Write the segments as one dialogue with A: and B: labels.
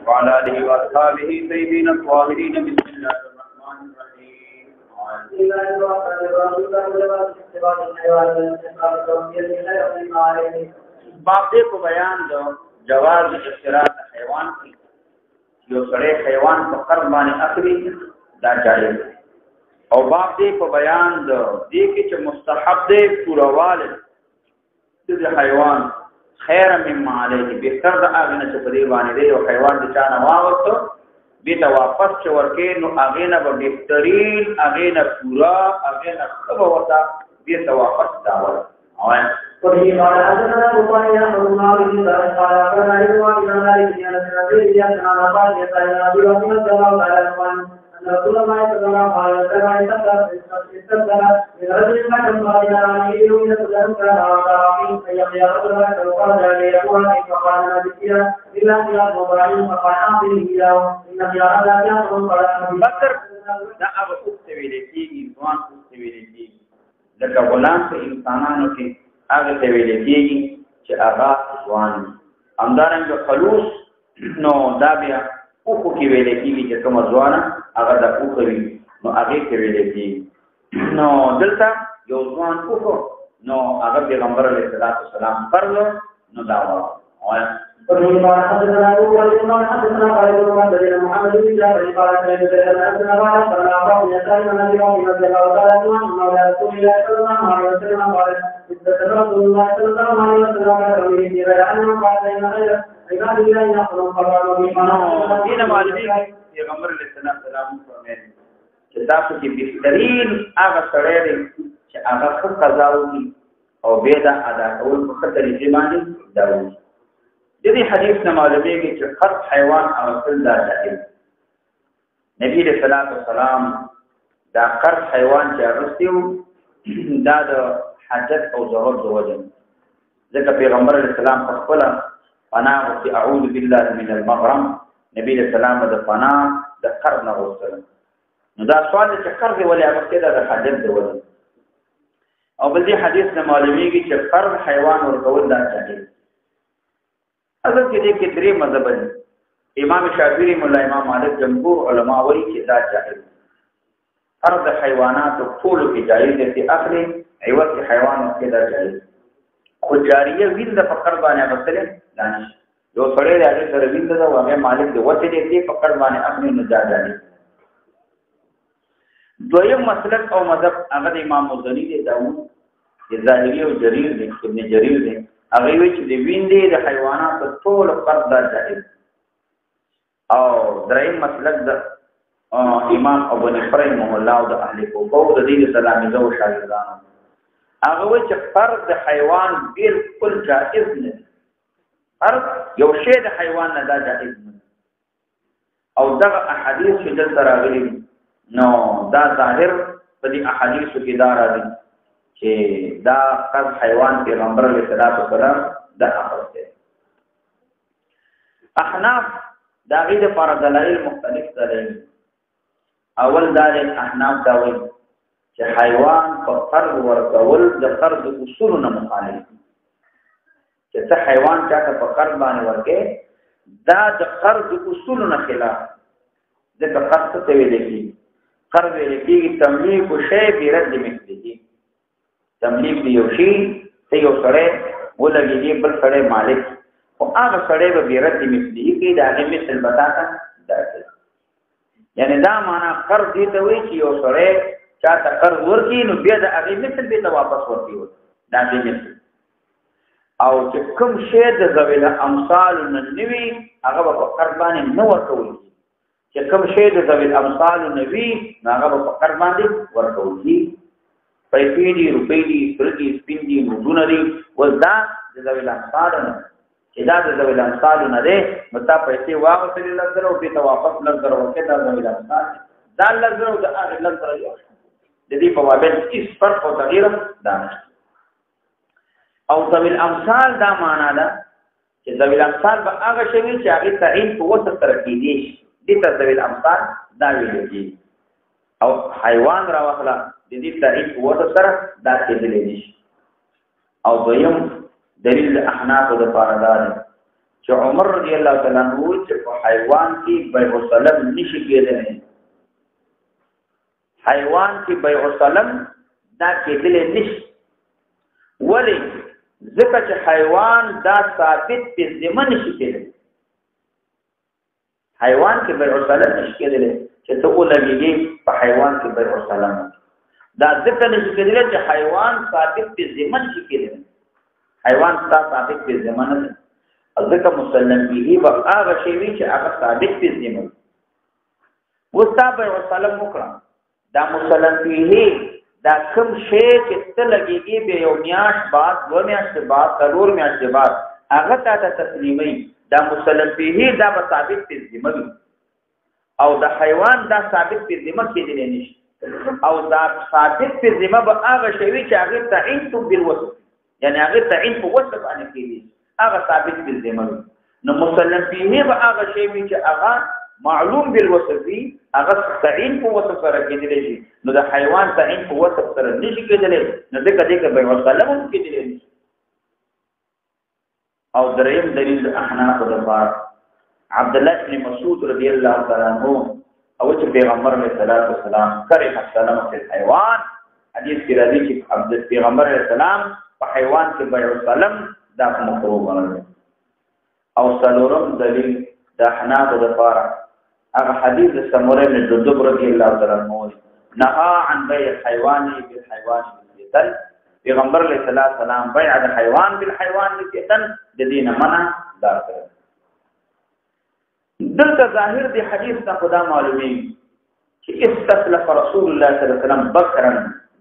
A: وعلى آله وأصحابه سيدنا الطاهرين. بسم الله الرحمن الرحيم. باب دې کو بیان دو جواز اشتراط حیوان کی یو سره حیوان په قرض باندې اخلي دا جایز او باب دې په بیان دو دې کې چې مستحب دې پورواله دې حیوان خیر مما علیه بهتر د اغه نه چې په دې باندې دی او حیوان د چا نه واوته به ته واپس چې ورکې نو اغه نه به بهترین اغه نه پورا اغه نه خبر وتا به ته واپس دا وره او
B: وفي قال حدثنا رقية بن معاوية قال أخبرنا ابن أبي مالك بن أنس بن أبي إياس عن عباس يسأل عن أبي بكر رضي الله تعالى عنه أن رسول الله صلى الله عليه وسلم استبدل من رجل مكن قائلا عن يده إلى سلم كان عطاء فيقي رجلا فقال ليقول فقال نبيا إلا خيار مباين فقال أعطني إياه إن خيار لا يأخذ قال
A: بکر دا هغه اوستوي لیکيږي ځوان اوستوي لیکيږي لکه غلام په انسانانو کې هغه ته ویل کېږي چې هغه ځوان همدارنګه خلوص نو دا بیا اوخو کې ویل کېږي چې کوم ځوان هغه د اوخوي نو هغه کې ویل کېږي نو دلته یو ځوان اوخو نو هغه پیغمبر علیه السلام فرض نو دا وایي
B: وفي قال حدثنا أبو بكر حدثنا خالد بن معتز محمد بن جعفر قال سمعت حدثنا قال قال أبو يسأل من أبي بكر رضي الله تعالى عنه مولى رسول الله صلى الله عليه وسلم قال استدل رسول الله صلى الله عليه وسلم على قوله في غير أنه قال إن غير عباد الله يأخذ القرآن بمعنى
A: دین معلومی پیغمبر علیه السلام فرمایي چې تاسو کې بهترین هغه سره دی چې هغه څه قضا وکړي او به دا ادا کول په خطر کې باندې دا وي دې حدیث نه معلومیږي چې قرض حیوان او اصل دا جائز نبی رسول الله والسلام دا قرض حیوان چې ارستیو دا د حاجت او ضرورت د وجه ځکه پیغمبر علیه السلام خپل پناه او اعوذ بالله من المغرم نبی رسول الله د پناه د قرض نه وستل نو دا سوال چې قرض ولې هغه کېده د حاجت د وجه او بل دې حدیث نه معلومیږي چې قرض حیوان ورکول دا جائز اصل کې دې کې درې مذهب دي امام شافعي مولا امام مالک جمهور علما وایي چې دا جائز قرض حیوانات ټول کې جائز دي اخلي عوض حیوان کې دا جائز خو جاریه وین د فقر باندې غسل دانش یو سره دې هغه سره وین دا هغه مالک دی وته دې فقر باندې اخلي نه جائز دویم مسلک او مذهب هغه امام مزنی دی داوود ظاهری او جریر دی ابن جریر دی هغه وی چې د ویندې د حیوانات ټول قرض دا جائز او دریم مسلک د امام ابو حنیفه رحمه الله او د اهل کوفه او د دې سلامي او شاګردانو هغه وی چې قرض د حیوان بالکل جائز نه قرض یو شی د حیوان نه دا جائز نه او دغه احادیث چې دلته راغلي نو دا ظاهر په دې احادیثو کې دا راځي چې دا قرض حیوان پیغمبر علیه السلام دا اخرته احناف دا غي د پر دلایل مختلف دي اول دا احناف دا وایي چې حیوان په قرض ورکول د قرض اصولنا مخالف چې ته حیوان چاته په قرض باندې ورکې دا د قرض اصولنا خلاف د قرض ته ویل کی قرض ویل کی تملیک شی برد مثله تملیک دی یو شی ته یو سره ولګي دی بل سره مالک او هغه سره به بیرت مثلی کې دا نه مثل بتاتا درته یعنی دا معنا قرض دی ته وی چې یو سره چاته قرض ورکی نو بیا دا هغه مثل به واپس ورکی دا دې مثل او چې کوم شی د ذویل امثال ننوي هغه په قرض باندې نه ورکول چې کوم شی د ذویل امثال ننوي هغه په قرض باندې ورکول پیسې دي روپۍ دي سپرګي سپین دي مودونه دي ودا د ذویل امثال نه چې دا د ذویل امثال نه ده نو تا پیسې واپس لږ او به واپس لږ ورکې دا ذویل امثال دا لږ او دا هغه لږ یو د دې په مابین هیڅ فرق او تغییر نه او ذویل امثال دا معنا ده چې ذویل امثال به هغه شی چې هغه تعین په وسط سره کېږي دې ته ذویل امثال دا ویل کېږي او حیوان راوخلا د دې تعین په وسط سره دا کېدلی نشي او دویم دلیل احناف د پاردار چې عمر رضی الله تعالی عنہ چې په حیوان کې بیع وسلم نشي کېدلی حیوان کې بیع وسلم دا کېدلی نشي ولی ځکه چې حیوان دا ثابت په ذمه نشي کېدلی حیوان کې بیع وسلم نشي کېدلی چې ته ولګېږي په حیوان کې بیع وسلم دا ځکه نشي کېدلی چې حیوان ثابت په ذمه نشي کېدلی حیوان ثابت په ذمه نه ځکه مسلم به به هغه شی وی چې هغه ثابت په ذمه وستابه وسلم وکړه دا مسلم به دا کوم شی چې ته لګيږي به یو میاش بعد دو میاش بعد ضرور میاش بعد هغه ته تسلیمي دا مسلم به دا ثابت په ذمه او دا حیوان دا ثابت په ذمه کېدلی نشي او دا ثابت په ذمه به هغه شی وی چې هغه تعین تو بالوصف یعنی هغه تعین په وصف باندې کېږي هغه ثابت بالذمه نو مسلم فيه به هغه شی چې هغه معلوم بالوصف هغه تعین په وصف سره کېدلی شي نو د حیوان تعین په وصف سره نشي کېدلی نو دغه به وسلم کېدلی شي او دریم دلیل احناف د بار عبد الله بن مسعود رضی الله تعالی عنہ او چې پیغمبر علیه الصلاۃ والسلام کرے السلام فی الحيوان حدیث کې راځي چې عبد پیغمبر علیه السلام په حیوان کې بیع وسلم دا مکروه باندې او څلورم دلیل د احناف د پاره هغه حدیث د سمره بن جندب رضی الله تعالی عنہ نهى عن بيع الحيوان بالحيوان بالمثل پیغمبر علیہ السلام بیع الحيوان بالحيوان بالمثل د دینه منع دار کړ دلته ظاهر دی حدیث نه خدا معلومی چې استسلف رسول الله صلی الله علیه وسلم بکرا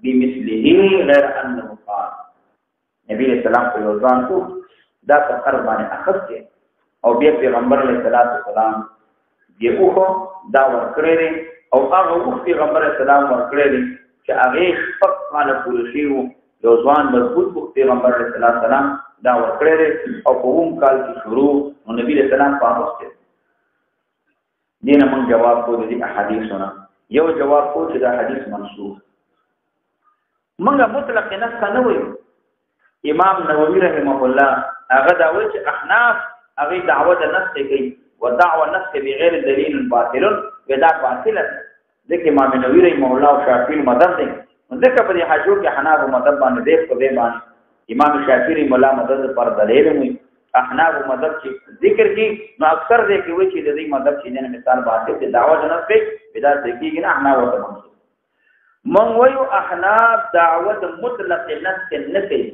A: بمثله غیر انه قال نبی اسلام په ځان کو دا تخر باندې اخذته او بیا پیغمبر علیه السلام دیوخو دا ورکړی او هغه وخت پیغمبر اسلام ورکړی چې هغه فقط مال پولیسو یو ځوان مضبوط پیغمبر علیه السلام دا ورکړی او په کوم کال کې شروع نو نبی اسلام په واسطه دینه موږ جواب کو دي احادیثونه یو جواب کو چې دا حدیث منسوخ موږ مطلق نه څنګه امام نووي رحمه الله هغه دا وایي چې احناف هغه دعوه د نفس کوي ودعوه النفس بغیر دلیل باطل ودا باطل ځکه امام نووي رحمه الله او شافعي مذهب دي ځکه په دې حجو کې حناف مذهب باندې دې په دې باندې امام شافعي مولا مذهب پر دلیل وي احناف مذهب چې ذکر کی نو اکثر دې کې وایي چې د دې مذهب چې نه مثال باطل دي دعوه د نفس بدا ذکیږي نه احناف ته منسوب من وایو احناف دعوه مطلق نفس نه کوي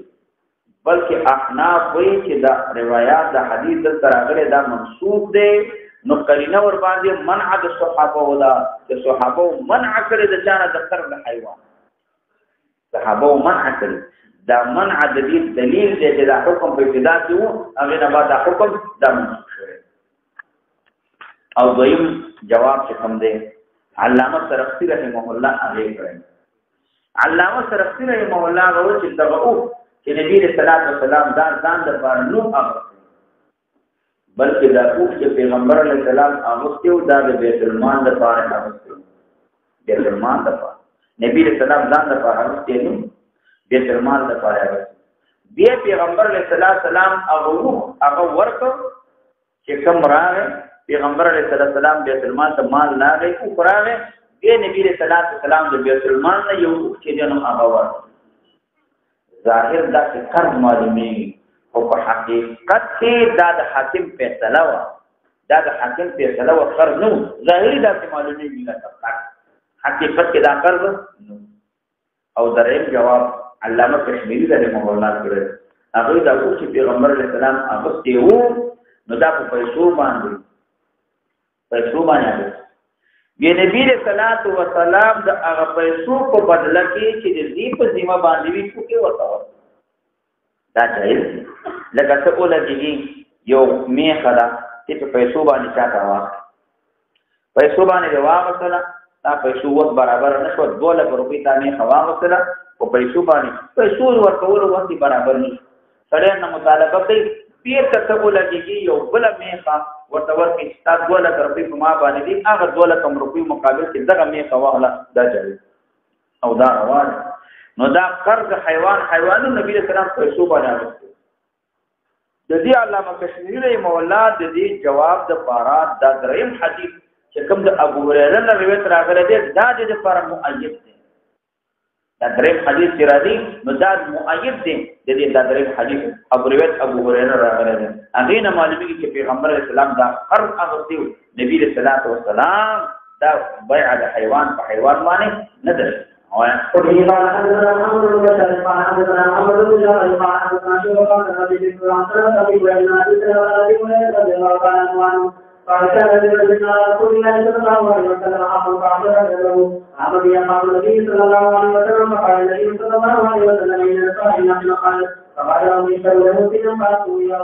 A: بلکې احناف وایي چې دا روایت د حدیث سره غره دا منسوب دي نو قرینه ور باندې منع د صحابه ولا چې صحابه منع کړی د چانه د قرب حیوان صحابه منع کړی دا منع د دې دلیل دی چې دا حکم په ابتدا کې وو هغه نه بعد حکم دا منسوخ شوی او دویم جواب چې کوم دی علامه سرخسی رحمه الله هغه کړی علامه سرخسی رحمه الله هغه چې دغه چې نبی رسول الله سلام دا ځان د بار نو امر بلکې دا چې پیغمبر علیه السلام امستو دا د بیت المال د پاره امستو بیت المال د پاره نبی رسول الله ځان د پاره امستو بیت المال د پاره بیا پیغمبر علیه السلام هغه ورکو چې کوم راغی پیغمبر علیه السلام بیت المال ته مال نه غي او راغی بیا نبی رسول الله د بیت المال نه یو چې دنو هغه ورکو ظاهر دا چې قرض معلومي او په حقیقت کې دا د حاکم فیصله و دا د حاکم فیصله و قرض نو ظاهري دا چې معلومي نه حقیقت کې دا قرض نو او دریم جواب علامه کشمیری رحمه الله کړی هغه دا چې پیغمبر علیه السلام هغه دیو نو دا په پیسو باندې بیا نبی صلوات و سلام د هغه پیسو په بدله کې چې د دې په ذمہ باندې وي څوک ورته دا جایز لکه څه ولګي یو میخه ده چې په پیسو باندې چاته واخلي پیسو باندې واغسله دا پیسو وخت برابر نشو 2 لک روپۍ ته میخه واغسله او پیسو باندې پیسو ورکول وخت برابر نه سره نه مطالبه کوي پیر ته څه ولګي یو بل میخه ورته ورکې ستاسو 2 لک روپۍ په ما باندې دي هغه 2 لک روپۍ مقابل کې دغه میخه واغله دا جایز او دا روان نو دا قرض حیوانو نبی صلی الله علیه وسلم پیسو باندې د دې علامه کشمیری رحمه الله د دې جواب د پاره د دریم حدیث چې کوم د ابو هريره نه روایت راغلی دی دا د لپاره مؤید دی دا دریم حدیث چې راځي نو دا مؤید دی د دې دا دریم حدیث ابو هريره راغلی دی هغه نه معلومیږي چې پیغمبر اسلام دا هر هغه دی نبی صلی الله علیه وسلم دا بیع د حیوان په حیوان باندې نه ده
B: وفي قال حدثنا محمد بن بشار قال حدثنا محمد بن جعفر قال حدثنا شعبة قال ابي بكر عن سلمة بن ابي رضي الله عنه قال كان رجل على رسول الله صلى الله عليه وسلم حقا فاعتذر له عبد يقام النبي صلى الله عليه وسلم فقال النبي صلى الله عليه وسلم ان الصائم نحن قال فقال له من شر له سنا فاتوا الى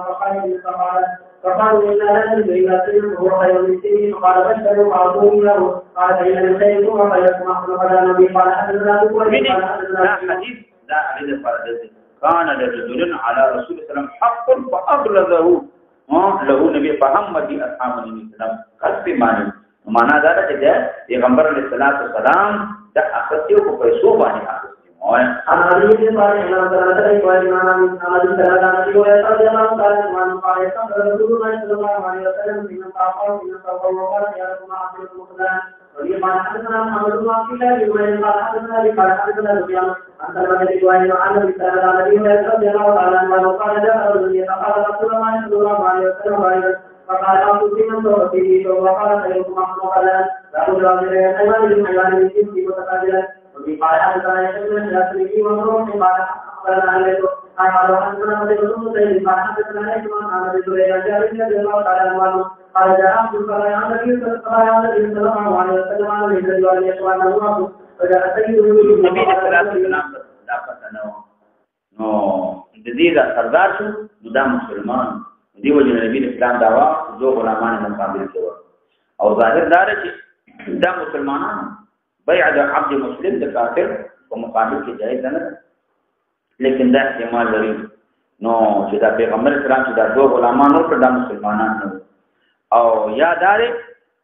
B: فقالوا إن لا نجد إلا سلم هو خير من سنين فقال بشروا فأعطوه له قال فإن الخير هو خيركم أحسن فلا نبي قال حدثنا بكل قال حدثنا
A: حديث لا عليه فرد كان لرجل على رسول الله صلى الله عليه وسلم حق فأغلظه له نبي فهم دي أصحاب النبي صلى الله عليه وسلم قصد معنى ذلك چې پیغمبر علیه الصلاۃ والسلام د اخرتیو په پیسو باندې اخستي
B: عن علي بن طالب عن ثلاثة إخوان عن علي بن أبي رضي الله تعالى عنه قال رسول الله صلى الله عليه وسلم من الصحابة من الصحابة وقال يا رسول الله عبد المقدام قال حدثنا محمد بن عبد الله بن قال حدثنا لي قال حدثنا سفيان عن سلمة بن إخوان عن أبي سعد عن أبي هريرة رضي الله تعالى عنه قال جاء رجل فقال رسول الله صلى الله عليه وسلم فقال أعطوا في من صورته وقال خيركم أحسن قال لا أجرى من الحيوان للحيوان من جنسه متقابلا وفي قال حدثنا يحيى بن شافعي ومروح قال أخبرنا عليه قال حدثنا مسعود بن سعيد قال حدثنا إكرام عن أبي هريرة جابر رضي الله تعالى عنه قال جاء عبد الله عن النبي صلى الله عليه وسلم عن الرجل والإخوان الله وجاء سيده
A: النبي صلى الله عليه وسلم دا پتنو نو د دې دا سردار شو دا مسلمان دی وجه نبی اسلام داوا جو غلامان مقابل کړو او ظاهر دار چې دا مسلمانانو بیع د عبد مسلم د کافر په مقابل کې جایز نه لیکن دا احتمال لري نو چې دا پیغمبر اسلام چې دا دوه غلامان او دا مسلمانان او یادار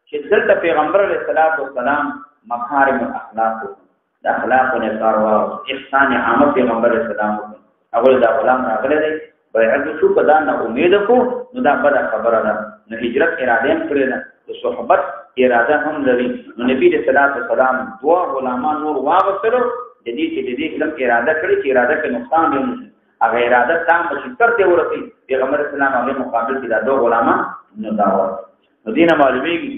A: چې دلته پیغمبر علیه السلام مکارم الاخلاق د اخلاق او کاروا احسان عام پیغمبر اسلام اول دا غلام راغله دی بیعت شو کدا نه امید کو نو دا بد خبره ده نو هجرت اراده هم کړی ده د صحبت اراده هم لري نو نبی صلی الله علیه وسلم دوه غلامان نور واغسلو د دې چې د دې کوم اراده کړی چې اراده کې نقصان دی هغه اراده تام چې ترته ورته پیغمبر اسلام هغه مقابل کې دا دوه غلامان نو دا نو دینه معلومیږي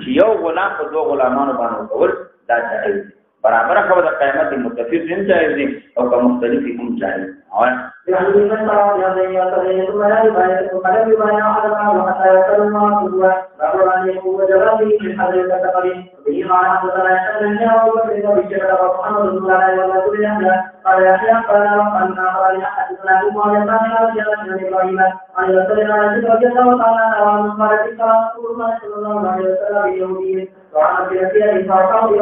A: چې یو غلام په دوه غلامانو باندې کول دا جائز دی برابر خبره د قیامت متفق هم جائز دي او کوم مختلف هم جائز او
B: يعني من صار يدين يتدين ثم لا يبايع فلم يبايع على حتى يكون ما هو رجل يكون جرابي من حد التقري به قال حدثنا يحيى بن وبكر بن محمد بن الله ولا كل قال يحيى قال قال حدثنا ابو معاويه عن ابراهيم عن رسول الله صلى الله عليه وسلم قال رسول الله صلى الله عليه وسلم يهودي وعن ابي رفيع فقال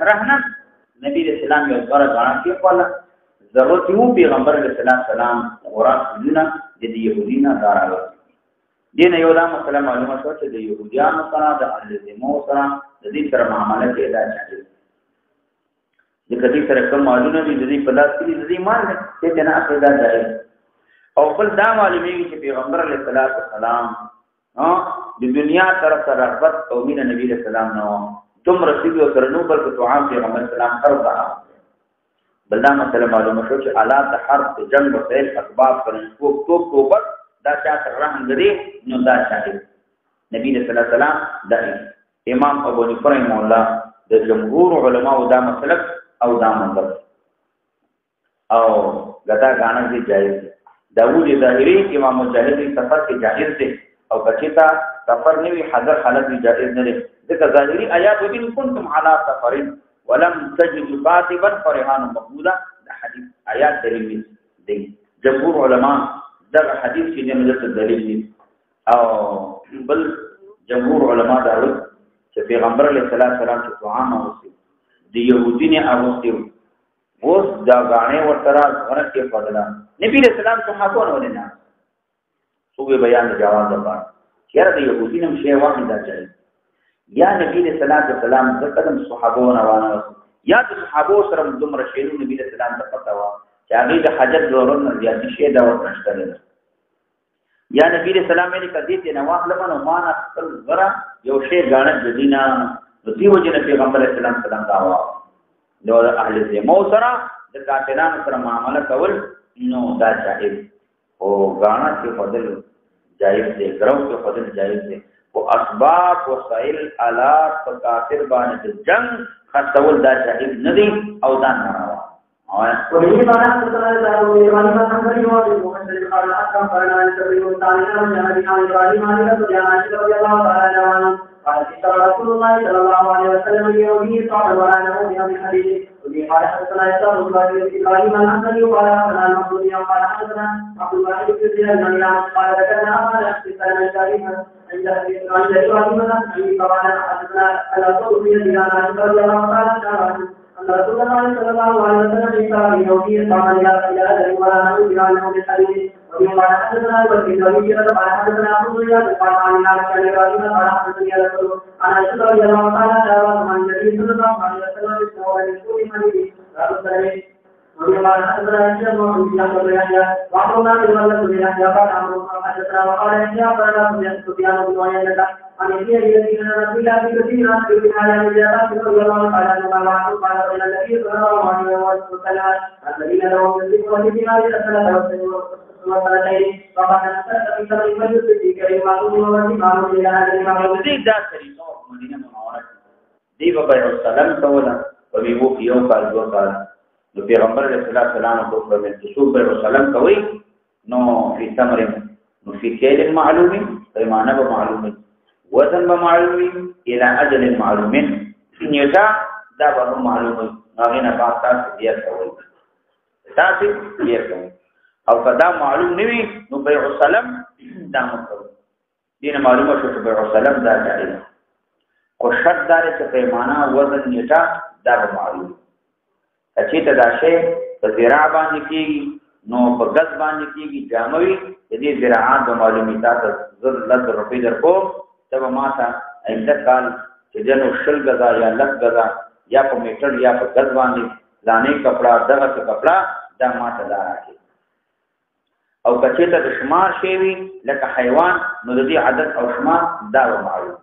A: رحمه نبی رسول الله یو ځای غاڼه کې کوله ضرورت یو پیغمبر علیه السلام قرآن دینه د يهودینا دارالو دین یو دا مسله معلومه شو چې د يهودیانو سره د الزمو سره د دې سره معاملې پیدا شي د کدي سره کوم معلومه دي د دې په لاس کې د دې مان ته نه اخیدا ځای او بل دا معلومیږي چې پیغمبر علیه السلام د دنیا سره رغبت او مینه نبی رسول الله نو تم رسول او ترنو بل کو عام پیغمبر اسلام فرض بلدا مسله معلومه شو چې آلات د حرب د جنگ وسایل اسباب کړي توپ دا چا رحم غري نو دا شاهد نبی رسول الله سلام د امام ابو حنیفه رحمه الله د جمهور علما او دا مسلک او دا منظر او غدا غاڼه دي جایز داوود ظاهری امام مجاهد سفر کې جائز دي او کچتا سفر نیوی حضر حالت دی جائز نه دي ځکه ظاهری آیات وین کنتم علی سفرین ولم تجد كاتبا فرهان مقبولا دا حدیث آیات دلیل دی جمهور علما دا حدیث کې جمله دلیل دي او بل جمهور علما دا چې پیغمبر علیه السلام چې طعام اوسي دی يهودي نه اوسي اوس دا غاڼه ورترا غره کې پدلا نبی رسول الله څنګه کو نه ولنه صوبه بیان جواز ده چیرې د يهودي نم شی واحد دا چي یا نبی صلی الله علیه وسلم د قدم صحابو روانه یا د صحابو سره دوم رشیدو نبی صلی الله علیه وسلم ته پتا و چې هغه د حاجت ضرورت نه زیات شي دا ورنشته یا نبی رسول الله علیه کدی ته نو واخله نو مان خپل زرا یو شی غاڼه د دینه د دیو جن پیغمبر اسلام سلام داوا نو اهل ذمو سره د کافرانو سره معامله کول نو دا جائز او غاڼه کې فضل جائز دی ګرو کې فضل جائز دی او اسباب وسائل آلات په کافر باندې جنگ خاصول دا جائز ندي او دا ناروا
B: وبه قال حدثنا ابراهيم بن حنبل ومحمد قال اكرم قال عن سبيل الثاني من جهه عن ابراهيم عن ابي عائشه رضي الله تعالى عنها قال رسول الله صلى الله عليه وسلم يومي قال وانا نؤمن بالحديث وبه قال حدثنا ابراهيم بن حنبل قال حدثنا محمود قال حدثنا عبد الله بن زياد قال ذكرنا قال احتسنا شريفا عند ابراهيم بن حنبل قال حدثنا الرسول بن زياد رضي الله تعالى عنه رسول الله صلى الله عليه وسلم قال يومي قال الى هذا ولا نعود الى انه بالحديث وقال حدثنا والبخاري قال حدثنا ابو زياد قال عن ابراهيم قال حدثني رسول عن رضي الله تعالى عنه عن النبي صلى الله عليه وسلم بسوء حديث وقال حدثنا هشام بن عبد الله وعمرنا بن ولد بن يحيى قال عمرو حدثنا وقال يحيى قال سفيان بن عيينة عن يحيى الذين نزل في كثير من على الجابات رضي الله تعالى عنه قال بين النبي صلى الله عليه وسلم الذين لهم الذكر والجمال الثلاثة وسنتين فقد نستشهد في سبب المجلس في كريم معلوم والإمام إلى هذا الإمام
A: دې دا طریقه مدینه منوره دی په بيع السلام کوله او یو یو کال دوه کال نو پیغمبر علیه السلام کو فرمایي چې څوک بيع السلام کوي نو په ثمر نو په کېل معلوم پیمانه به معلومه وزن به معلوم الى اجل معلوم نیټه دا به معلومه هغه نه تاسو بیا کوي تاسو بیا کوي او کدا معلوم نوي نو بيع السلام دا مکرو دینه معلومه شو چې بيع السلام دا جائز او شرط دار چې پیمانه وزن نیټه دا معلوم اچې ته دا شی په زراع باندې کیږي نو په غز باندې کیږي جاموي دې زراعت د معلومات زر لږ روپې درکو ته ما ته اینده کال چې جنو شل غزا یا لږ غزا یا په میټر یا په غز باندې لانې کپڑا دغه کپڑا دا ما ته دا راکې او کچې ته د شمار شی وي لکه حیوان نو د دې عدد او شمار دا معلوم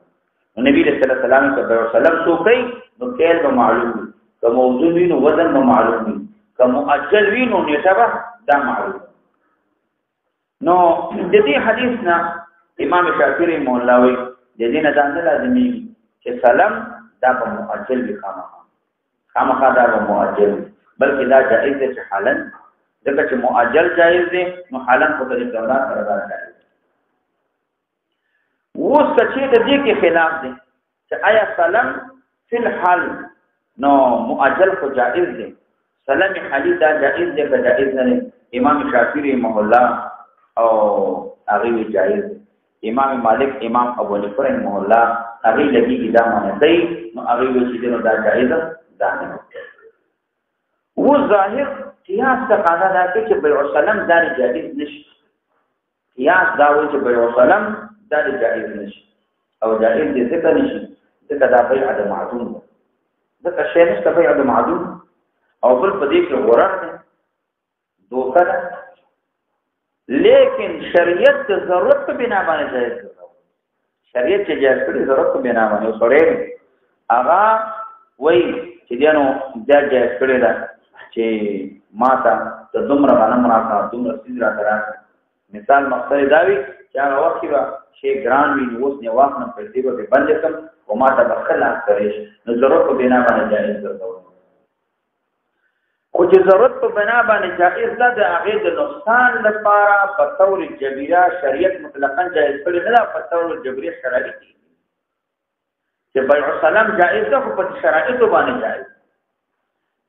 A: نبی رسول الله صلی الله علیه وسلم سو کوي نو کېل به معلوم که موضوع وي نو وزن به معلوم وي که مؤجل وي نو نیټه به دا معلوم نو د دې حدیث نه امام شافعی مولاوی د دې نه ځان لازمي چې سلام دا به مؤجل وي خامخا دا به مؤجل بلکې دا جائز دی چې حالن ځکه چې مؤجل جائز دی نو حالن په طریقې الله سره دا جائز اوس چې د دې کې خلاف دی چې آیا سلام فی الحال نو مؤجل کو جائز دی سلام حالی دا جائز دی که جائز نه امام شافعی رحمه الله او هغه جائز دی امام مالک امام ابو حنیفه رحمه الله هغه لګي دا معنی دی نو هغه چې نو دا جائز ده نه و ظاهر قیاس تقاضا ده چې بيع السلام دا جائز نشي قیاس دا وایي چې بيع السلام دا جائز نشي او جائز دي څه نشي ځکه دا بيع د معدوم ځکه شی نشته بيع د معدوم او بل په دې کې غرر ده دوکه ده لیکن شریعت د ضرورت په بنا باندې جائز ده شریعت چې جائز کړي ضرورت په بنا باندې سره هغه وایي چې دینو دا جائز کړي ده چې ماته د دومره غنم راکړه دومره سیز راکړه مثال مقصد دا وي چې هغه وخت کې شی ګران وي نو اوس نه واخنه پر دې به باندې کم او ماته بخلا کوي نو ضرورت په بنا باندې جائز ګرځول خو چې ضرورت په بنا باندې جائز ده د هغه د نقصان لپاره په تور جبیره شریعت مطلقاً جائز کړي نه په تور جبیره شرعي چې بيع السلام جائز ده خو په شرایطو باندې جائز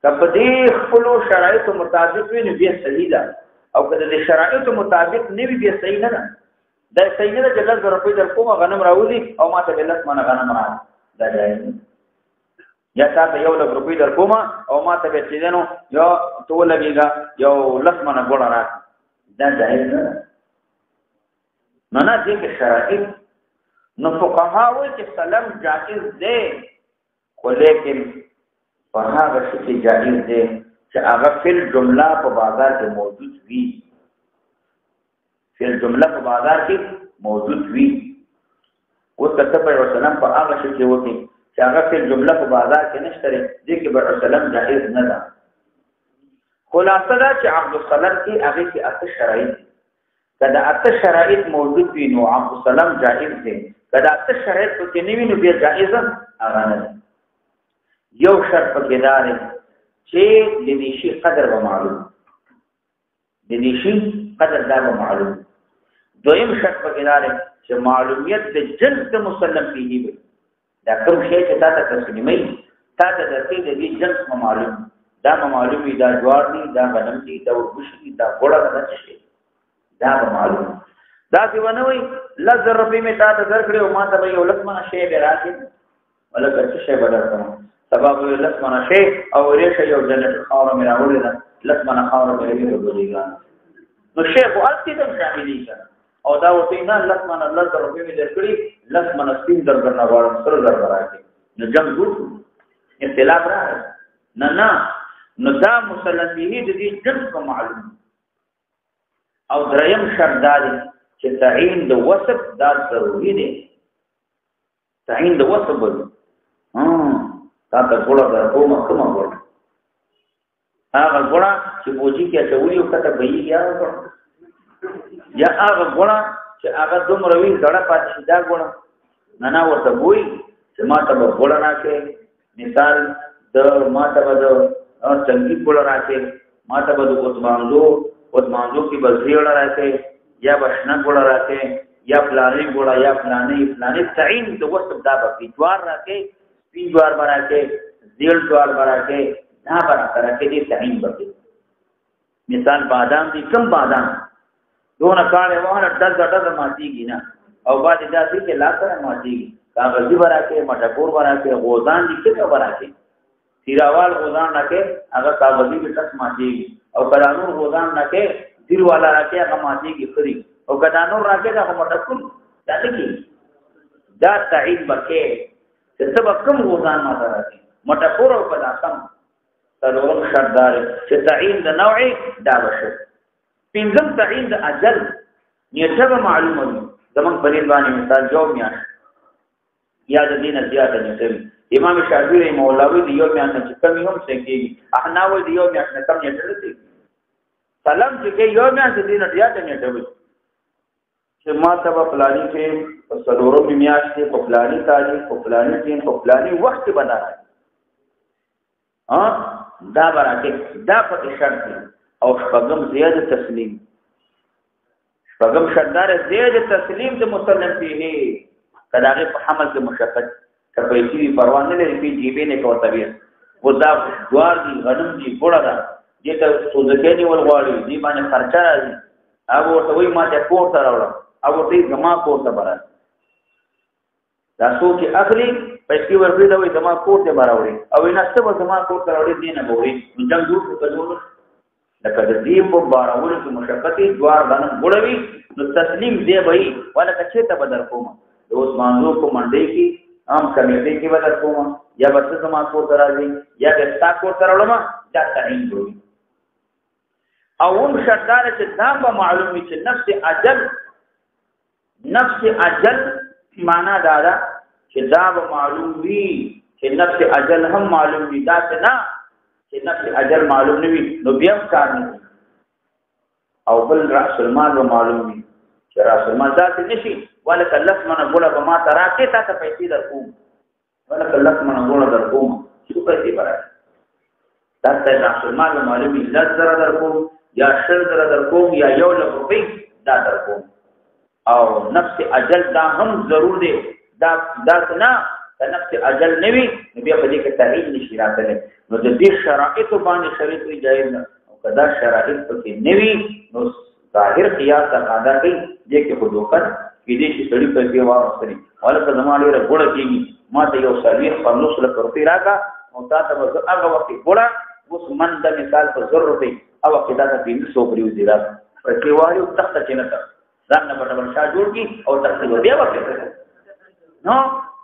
A: کله دې خپل شرایطو مطابق وي نو بیا صحیح ده او کله دې شرایطو مطابق نه وي بیا صحیح نه ده دا صحیح نه ده چې لږ روپۍ در کومه غنم راوځي او ماته بلت منه غنم راځي دا جائز یا تاسو یو لږ روپۍ در کومه او ماته به چې نو یو ټول لګیږي یو لږ منه ګوړه راځي دا جائز نه نه دې کې شرایط نو فقها وایي چې سلام جائز ده خو لیکن په هغه شی جائز ده چې هغه فل جمله په بازار کې موجود وي فعل جمله په بازار کې موجود وي. اوس کته په وسلم په هغه شی کې وتی چې هغه فعل جمله په بازار کې نشته دي کې به وسلم جائز نه ده. خلاصه دا چې عبد السلام کې هغه کې اته شرایط کدا اته شرایط موجود وي نو عبد السلام جائز دي. کدا اته شرایط کې نه وي نو بیا جائز هغه نه. یو شرط پکې دار چې د دې شی قدر به معلوم د دې شی قدر دا به معلوم. دویم شرط پکې دار چې معلومیت د جنس د مسلم فيه وي. دا کوم شی چې تاسو تسلیمي تاسو د دې د جنس معلوم دا معلوم وي دا جوار دي دا غنم دي دا وربشي دي دا ګوړه ده چې دا معلوم. دا چې ونوي لزر ربي می تاسو درکړو ما ته یو لکمنه شی به راځي ولکه څه شی بدلته سبب لکمنه شی او ریشه یو جنت خاور مې راوړل لکمنه خاور مې راوړل نو شیخ والتی دم شاملی کړه او دا وته نه لکمنه لزر ربي می درکړي لکمنه سپین درګنه غواړم سره درګراکي نو جنگ ګور اختلاف راځي نه نو دا مسلم به د دې جنس په معلوم. او دریم شرط دا دی چې تعین د وصف دا ضروري دی. تعین د وصف وایي تا ته ګوړه درکومه کومه ګوړه هغه ګوړه چې بوجي کې اچولي او کته بهي یا هغه ګوړه چې هغه دومره وي ډړه پاتې شي دا ګوړه نه ورته وایي چې ما ته به ګوړه راکړي. مثال د ما ته به د څنګه ګوړه راکړي ما ته به د اوسمانځو کې به زیړه راکړي یا بشنه ګوړه راکړي یا فلاني ګوړه یا فلاني تعین د وصف دا به جوار راکړي سپین جوار به راکړي زیړ جوار به راکړي دا به راکړي دې تعین به. مثال بادام دي کم بادام دونه کاله وانه ډز ماتيږي نه او بعد داسې کې لا سره ماتيږي کاغذي به راکړي مټکور به راکړي غوزان دي څه به راکړي تیراوال غوزان راکې هغه کاغذي به تک ماتيږي او کدانور غوزان راکې دیر والا راکې هغه ماتيږي خري او کدانور راکې هغه مټکول دا کی دا تعین بکې چې سبب کوم غوزان ما راکې مټکور او کداسم تلور شردار چې تعین د نوعي دا بشه. پنځم تعین د اجل نیټه معلومه وي. زمون بنیل باندې مثال جو میاش یا د دین زیاته نیټه امام شافعی رحمه الله وی دیو میاش چې کم یوم څنګه احناف دیو میاش نه کم نیټه لري سلام چې یو میاش د دین زیاته نیټه وي چې ما ته په پلاني کې سلورو میاش کې په پلاني تاریخ په پلاني دین په پلاني وخت بنا راځي دا براته دا په شرط او شپږم زیاده تسلیم شپږم شردار زیاده تسلیم د مسلم فيه کداغه په حمل کې مشقت کبه چې پروا نه لري په جیبې نه کوته وي ودا دوار دي غنم دي ګوړه ده دې ته سوزکېنی ولغواړي دې باندې خرچه راځي هغه ورته وایي ما ته کوړ ته راوړم هغه ته زما کوړ ته برابر دا څوک اخلي پیسې ورکړي دا وایي زما کوړ ته راوړي او نشته به زما کوړ ته راوړي دې نه وایي جنگ جوړ کړو لکه د دې په بارول کې مشقت دوار غنم ګوړوي نو تسلیم دی وایي ولکه چې ته بدل کوم اوس مانزو کو منډي کې عام کمیټې کې بدل کوم یا بس زما کوړ ته راځي یا د تا کوړ ته راوړم دا تعین دی. او هم شردار چې دا به معلوم وي چې نفس اجل معنا دا ده چې دا به معلوم وي چې نفس اجل هم معلوم وي دا نه چې نفس اجل معلوم نه وي نو بیا کار نه. او بل راس المال به معلوم وي چې راس المال ذات نشي ولکه لسمنه ګوړه به ما ته راکې تا ته پیسې درکوم ولکه لسمنه ګوړه درکوم څو پیسې برابر دا ته راس المال به معلوم وي 10,000 درکوم یا 10,000 درکوم یا 1,00,000 روپۍ دا درکوم. او نفس اجل دا هم ضرور دی دا نه نفس اجل نوي بیا په دې کې تعین نشي راځي نو د دې شرایط باندې شریعت جایز نه او کدا شرایط پکې نوي نو ظاهر قیاس تقاضا کوي دې کې حدوقت کې دې چې سړي په کې واسطري ولکه زموږ لپاره ګوړه کېږي ما ته یو سالوي 500 لک روپۍ راکا او تاسو به هغه وخت ګوړه اوس من د مثال په 100 روپۍ او کدا ته 300 پریوزي را په کې وایو تخت چې نه ځان نه بټبل شاه جوړ کی او تخت بیا وکړي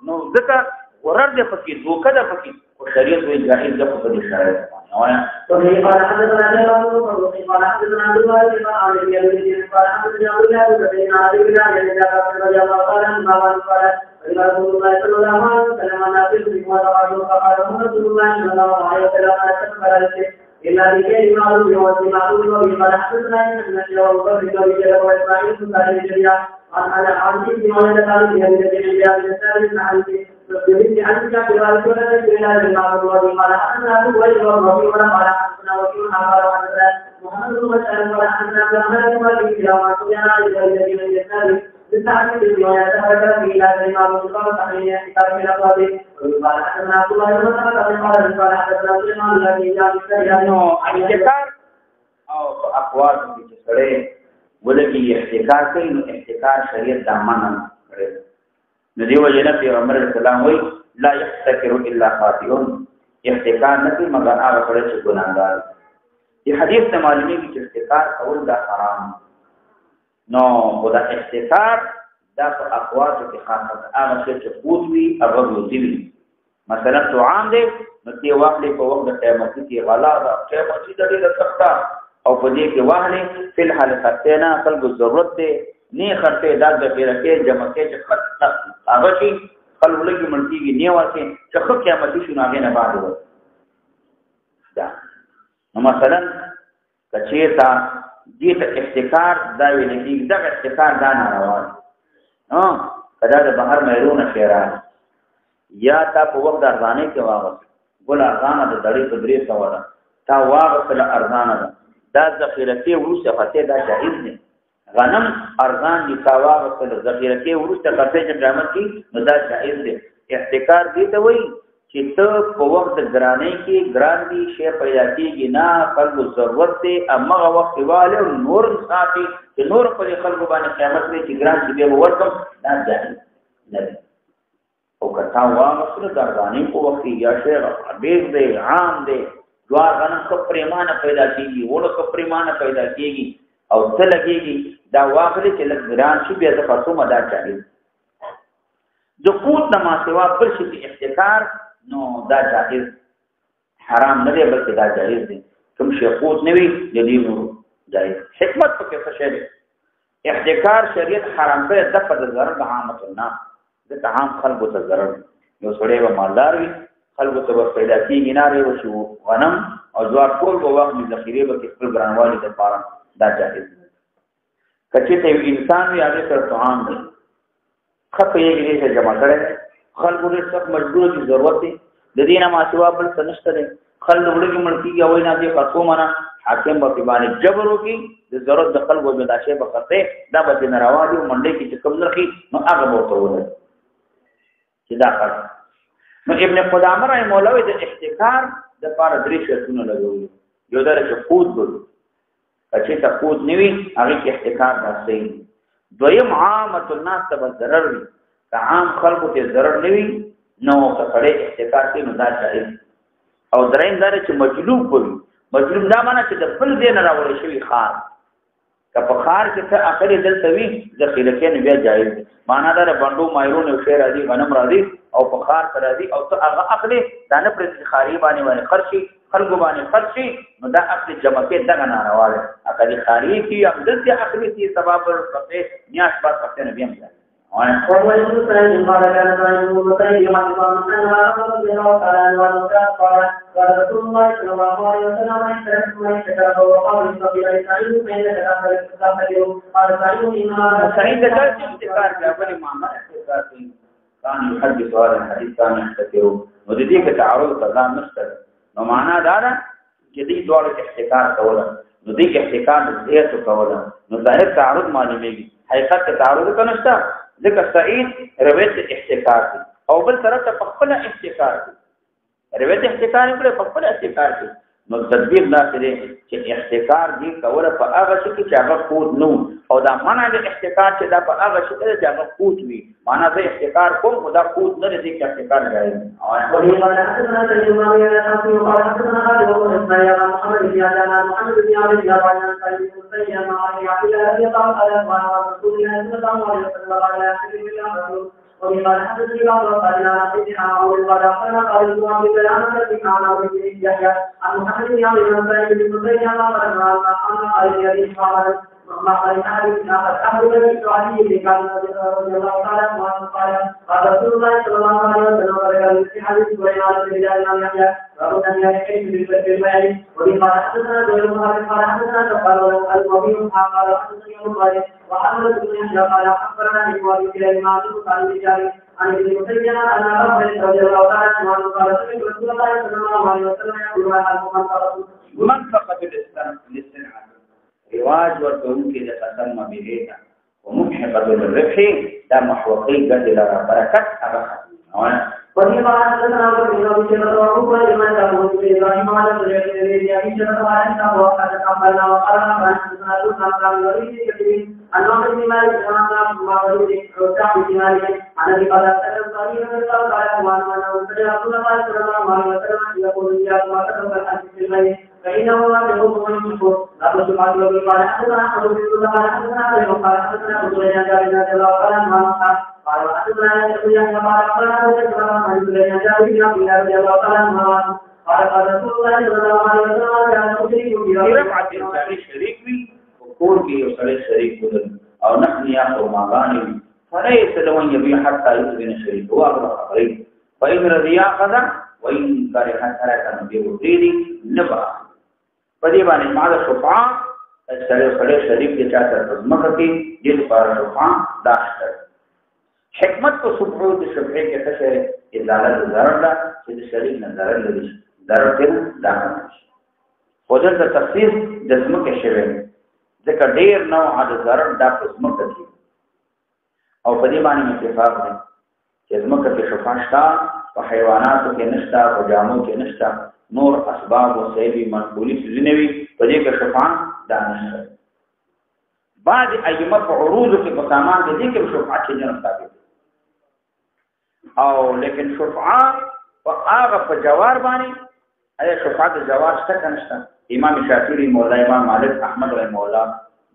A: نو ځکه ورر دې پکې دوکه ده پکې او شریعت وی جاهز د په دې شرایط باندې
B: وفي قال حدثنا جابر بن فروخ قال حدثنا عبد الله بن عامر بن قال حدثنا عبد الله بن بن عامر بن عامر بن رضي الله تعالى عنه قال رسول الله صلى الله عليه وسلم نازل بما قال رسول الله صلى الله عليه وسلم إلا لكي معلوم يوم معلوم وقال حدثنا أن الشيخ أبو بكر بن أبي بكر وإسماعيل بن سعيد الجريعة عن عبد بن ولد قال في هذه الجريعة بن سعيد بن علي بن علي كان في ذلك ولا إلا بالمعلوم وقال حدثنا أبو بكر وأبي قال حدثنا وكيل قال حدثنا محمد بن مسعود قال حدثنا عبد الرحمن بن أبي بكر وعن سفيان عن الذي من الإسناد بالتعبير بالرواية تفكر في إلى الإمام البخاري تحرير كتاب من أبوابه قال حدثنا عبد الله بن مسعود قال حدثنا سليمان الذي جاء بالسريان
A: احتکار او اقوال کې سره ولګي احتکار کوي نو احتکار شریعت د امانت کړی نو دی وجه نه پیغمبر اسلام وی لا يحتکر الا خاطئون احتکار نه کوي مگر هغه سره چې ګناهګار دی حدیث ته معلومي چې احتکار کول دا حرام نو خدا احتکار دا په اقوال کې خاصه هغه چې قوت وي هغه وزوي مثلا طعام دی نو دی واخلې په وخت د قیامت کې غلا دا قیامت د دې سخته او په دې کې واخلې فل حال خطینا خلق ضرورت دی نه خرته دا د پیرکې جمع کې چې خط هغه شي خلک لګي منتيږي نه واسي چې خو قیامت شي نه نه بعد و دا نو مثلا کچېتا دې ته احتکار دا ویل کېږي دا احتکار دا ناروا نو کدا د بهر مېرونه خیران یا تا په وخت د ارزانه کې واغس ګل ارزانه د دړې په درې سو ده تا واغس له ارزانه ده دا ذخیره کې ورسته فته دا جائز نه غنم ارزان دي تا واغس له ذخیره کې ورسته فته چې قیامت کې نو دا جائز دی احتکار دي ته وایي چې ته په وخت د ګرانۍ کې ګران دي شی پیدا کېږي نه خلکو ضرورت دی امغه وخت واله نور ساتي چې نور په خلکو باندې قیامت کې چې ګران دي به ورکم دا جائز نه او کتا واغسل دردانی په وخت یا شی ډېر دی عام دی دوار غنم کو پریمانه پیدا کیږي وړو کو پریمانه پیدا کیږي او څه لګيږي دا واخلې چې لګران شي بیا د فاصله مدا چالي د قوت نما سوا پر شي احتکار نو دا جائز حرام نه دی بلکې دا جائز دی کوم شی قوت نه وي د دې نو جائز حکمت په څه شی احتکار شریعت حرام کړی د په ضرر د عامه الناس د عام خلکو ته ضرر یو سړی به مالدار وي خلکو ته پیدا کیږي نه لري او شو غنم او جوار ټول په وخت د ذخیره به خپل ګرانوالي د پاره دا جائز کچې ته انسان وي هغه سره طعام دی خپه یې لري چې جمع کړي خلکو ډېر سخت مجبور دي ضرورت دی د دینه ما سوا بل څه نشته دی خلک وړي ملکی او نه دي خاصو معنا حاکم په باندې جبر وکي د ضرورت د خلکو به داشه به خطه دا به نه راوړي منډي کې کوم نرخي نو هغه به ورته چې دا کار نو ابن قدامه رحم الله د احتکار د پاره درې شرطونه لګوي یو دا چې قوت ګوري چې تا قوت نیوي هغه کې احتکار راځي دویم عامه الناس ته ضرر وي که عام خلکو ته ضرر نیوي نو کړه احتکار کې نو دا جائز او دریم دا چې مجلوب وي مجلوب دا معنی چې د بل دین راوړل شوی خار که په خار کې څه اخري دلته وي ذخیره کې بیا جایز معنا دا بندو مایرون او شیر راځي غنم راځي او په خار سره راځي او څه هغه اخلي دا نه پر خاري باندې خرشي خلکو باندې خرشي نو دا اخلي جمع کې دغه ناروا ده اخلي خاري کې هم دلته اخلي کې سبب ورته نیاش پات پته نه بیم ده
B: وهو يقول سعيد قال كان سعيد بن مسيب يحدث عن رضي الله تعالى عنه قال قال رسول الله صلى الله عليه وسلم من اشتكى وقال للصغير سعيد فإنك تستغفر قال سعيد إنما
A: سعيد ذكر احتكار كأول ما احتكار كان يحدث هذا الحديث كان يحتكره ودي تعارض كلام مستر ومعنى ذلك جديد دور احتكار کوله نو دې احتکار دې څه کوله نو ظاهر تعارض معلومیږي حقیقت تعارض کنهشته ذکر سعید روایت احتکار دی او بل طرف ته خپل احتکار دی روایت احتکار کړي خپل احتکار دی نو تدبیر داخله چې احتکار دی کوله په هغه شي چې هغه خود نو او دا معنا د احتکار چې دا په هغه شي چې هغه خود وي معنا د احتکار کوم خدا خود نه دي چې احتکار راځي
B: او په معنا حدثنا تجربه یا تاسو قال حدثنا هذا هو اسماعيل محمد بن عجلان محمد بن عبد الله بن سعيد بن سيما عن عبد الله بن قال قال رسول الله صلى الله عليه وسلم وقال حدثني بعض قال حدثنا عمرو قال اخبرنا قال الامام بن الذي كان ابو بن يحيى عن محمد بن عمرو بن سعيد بن مسيح قال الذي ما قال أحد أحد الذي عليه قال رضي الله تعالى عنه قال رسول الله صلى الله عليه وسلم قال في حديث سليمان بن بلال بن يحيى وابن يحيى في البيان وقال حدثنا زهير بن حرب قال حدثنا قال المبين قال حدثني ابن خالد وحمد بن يحيى قال اخبرنا ابن ابي سليمان قال بن عن ابن مسيح ان ابا رضي الله تعالى عنه قال سمعت رسول الله صلى الله عليه وسلم يقول
A: منفقه الاستنعام رواج ورتون کې د قسم مبيهه ومحقه الربح دا محوقي قد لا بركت هغه
B: وفي قال حدثنا ابو بن شيبه وابو لمن تقول في ابراهيم على الذي ابي شيبه وعن وقد قبلنا وقال عن حدثنا ابو بن وليد كثير عن عمرو بن مالك عن وليد وكعب بن مالك عن ابي قال سلم قال وانا رسول الله صلى الله عليه وسلم يقول يا ما تقبل الحديث في البيت فإنه لا يهم من يشكر لا تسمع له قال حدثنا أحمد بن سليمان حدثنا أبي قال حدثنا أبو سليمان جابر بن الله قال حدثنا يحيى قال أخبرنا عن سليمان جابر بن رضي الله تعالى عنه قال رسول الله صلى الله عليه وسلم كان يشرك
A: في رفعة الإنسان شريك وقول به يصلي الشريك أو نحن يأخذ مغانم فليس له أن يبيع حتى يؤذن شريك هو أغلق قريب فإن رضي أخذ وإن كره حتى نبيه الدين نبأ پدې باندې مال شفاعه سره شریک دي چاته خدمت کوي د لپاره شفاعه داشته حکمت کو سبحو د شفاعه کې څه شي ازاله ضرر ده چې د شریک نه ضرر لري ضرر کې داخل شي خو د تخصیص د سمکه شوی ځکه ډیر نوع د ضرر د سمکه دي او په دې باندې اتفاق دی چې سمکه کې شفاعه شته او حیواناتو کې نشته او جامو کې نشته نور اسباب و سیبی منقولی سزنوی پدې کې شفاعت دانش بعض ائمه په عروض کې مقامات دي کې شفاعت جنم ثابت او لیکن شفاعت او هغه په جوار باندې اي شفاعت جوار څه کنيشته امام شافعي مولا امام مالک احمد رحمه الله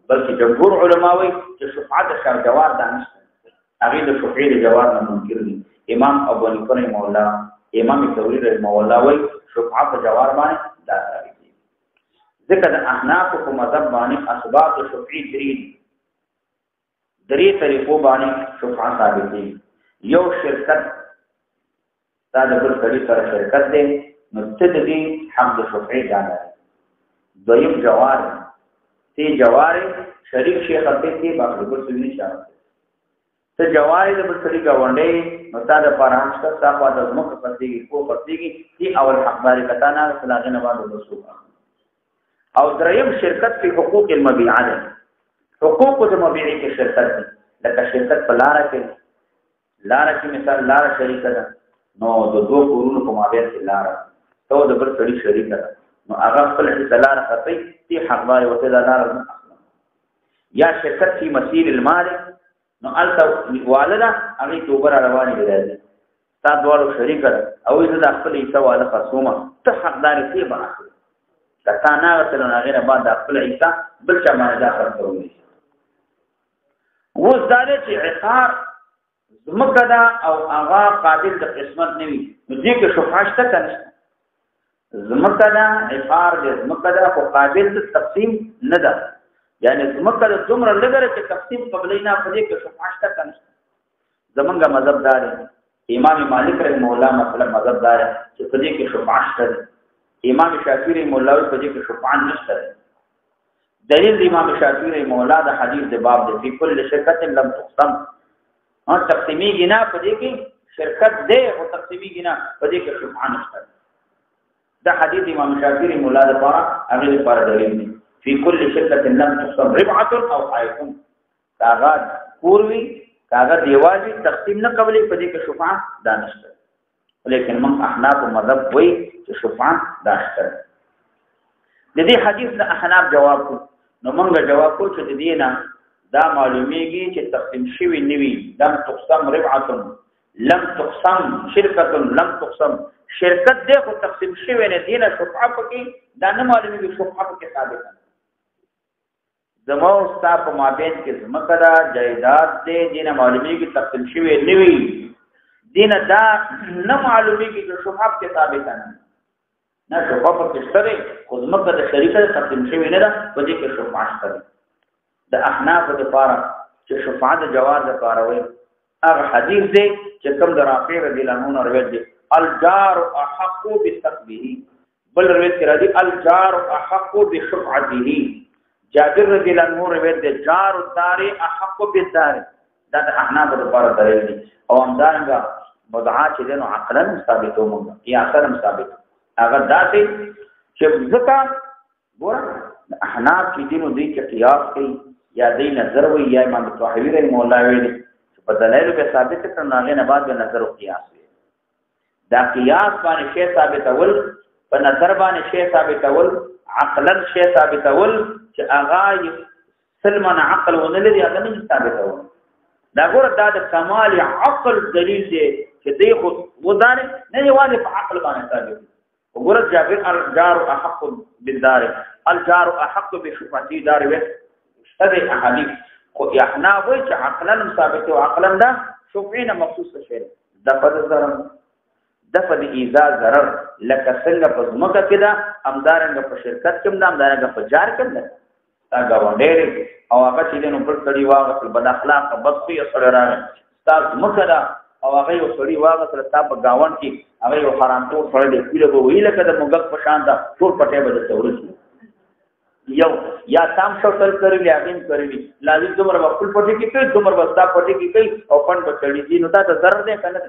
A: بلکې جمهور علما وایي چې شفاعت شر جوار دانش هغه د شفاعت جوار نه منکر دي امام ابو حنیفه رحمه الله امام ثوری رحمه الله وایي شفاعت جوار باندې دا ثابت دي ذکر احناف په مذهب باندې اسباب شفعی درې طریقو باندې شفاعت ثابت دي یو شرکت دا د بل طریق سره شرکت دی نو تدې حمد شفعی جانا دویم جوار تی جوار شریک شیخ په کې باندې بل څه نه شامل ته جوار د بل طریق غونډې نو تا د پرانشته صاحب د مخ پرتیږي کو پرتیږي تی اول حقداري کتا نه فلاغه نه باندې وسو او دریم شرکت په حقوق المبيع ده حقوق د مبيع کې شرکت دي لکه شرکت په لار کې مثال لار شریک ده نو د دوه کورونو په مابین کې لار ته د بل سړي شریک ده نو هغه خپل چې لار خطي تی حقداري وته د لار نه یا شرکت په مسیر المال نو الته والده هغه توبر رواني دی تا دوړو شریک او زه د خپل حصہ والا خصومه ته حقدار سی باخله کته نه غتل نه غیره بعد خپل حصہ بل چا باندې داخل کوي و زاده چې عقار زمکدا او هغه قابل د قسمت نوي نو دې کې شفاعت کنه زمکدا عقار د زمکدا او قابل د تقسیم نه ده یعنی زمکدا څومره لګره چې تقسیم قبلینا په دې کې شفاعت کنه زمونږه مذهب دار امام مالک رحمه الله مطلب مذهب دار چې په دې کې شفاعت ده امام شافعي رحمه الله په دې کې شفاعت نشته دلیل امام شافعي رحمه الله د حدیث د باب د په کل شرکت لم تقسم او تقسیمی گنا په دې کې شرکت ده او تقسیمی گنا په دې کې شفاعت نشته دا حدیث امام شافعي رحمه الله لپاره هغه لپاره دلیل دی په کل شرکت لم تقسم ربعه او حایکم کاغذ پوروي کاغذ دیواجی تقسیم نه قبلې په دې کې شفاعت دانشته لیکن من احناف مذهب وایي چې شفاعت داشته د دې حدیث د احناف جواب کو نو موږ جواب کو چې د دې نه دا معلومیږي چې تقسیم شوی نوي لم تقسم ربعه لم تقسم شرکت لم تقسم شرکت دې خو تقسیم شوی نه دی نه شفاعت کې دا نه معلومیږي شفاعت کې ثابت ده زمو ستا په مابین کې زمکدا جایداد دې جنه معلومی کې تقسیم شوی نوي دینه دا نه معلومیږي چې شبهه کې ثابت نه شبهه په کښته خو زمکه د شریکه تقسیم شوی نه ده په دې کې شبهه شته د احناف لپاره چې شفاعت د جواز لپاره وي هغه حدیث دی چې کوم د رافع رضی الله عنه روایت دی الجار احق بثقبه بل روایت کې راځي الجار احق بشفعته جابر رضی الله عنه روایت دی جار الدار احق بالدار دا د احناف لپاره دلیل دی او همدارنګه مدعا چې دنو عقلا ثابتو مونږ یا اثر ثابت هغه داسې چې ځکه ګور احناف چې دینو دی چې قیاس کوي یا دی نظر وی یا امام طحاوی رحمه الله ویلي چې په دلایل به ثابت کړه هغه نه بعد به نظر او قیاس وي دا قیاس باندې شی ثابتول په نظر باندې شی ثابتول عقلا شی ثابتول چې هغه سلمن عقل ونلري هغه نه ثابتول دا ګوره دا د کمال عقل دلیل دی چې دی خو ودانه نه یوازې په عقل باندې ثابت وګوره جابر الجار احق بالدار الجار احق بشفعته دار وي هذه احاديث خو احنا وای چې عقلا ثابت او عقلا دا شفعینا مخصوص شي دفع ضرر دفع ایذا ضرر لکه څنګه په زمکه کې دا امدارنګ په شرکت کې دا امدارنګ په جار کې دا غوډېر او هغه چې نو پر کړي واغه بد اخلاق بدخوي سره راغی تاسو مکه او هغه یو سړی واغه سره تاسو گاون کې هغه یو حرام ټول سره دې پیله به ویل کده موږ په شان دا ټول پټه به تورس یو یا تام شو تل کړی لاګین کړی لازم دومره خپل پټي کې کوي دومره وستا پټي کې کوي او پن بچړي دي نو دا ضرر دی کنه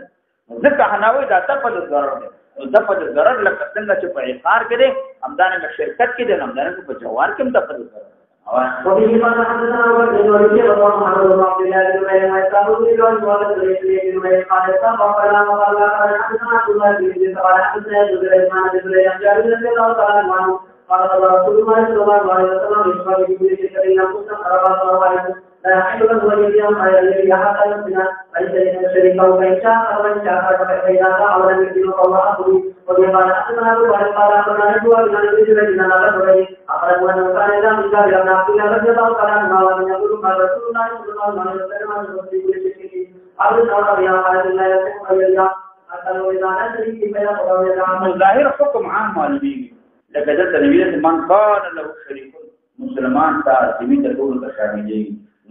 A: ځکه حناوي دا ته په ضرر دی د په ضرر لکه څنګه چې په اقرار کې دي همدانه شرکت کې دي همدانه په جوار کې هم د په ضرر
B: او په دې باندې حدثنا ورته ورته الله محمد بن عبد الله بن ابي مسعود رضي الله عنه قال قال فقال ما حدثنا عبد الله بن قال حدثنا زبير بن جابر رضي الله تعالى عنه قال رسول الله صلى الله عليه وسلم يشفع بجبريل الكريم انفسا قال الله عليه لا يحل له وليا خير حتى يمكن ليس شريكا وان شاء وان شاء فاذا دعا ولم يدين الله امره وقال حدثنا ابو بكر قال اخبرنا نجوى بن ابي بن نبي اخبرنا انه كان اذا من جابر بن عبد الله رضي الله تعالى عنه ومن يقول قال رسول الله صلى الله عليه وسلم عن رسول الله قال الله قال لا يصح ولا حتى لو اذا نزل في بيان
A: ظاهر حكم عام والدي لکه دلته نبی من کان له شریک مسلمان ته دې ته ټول شامل دي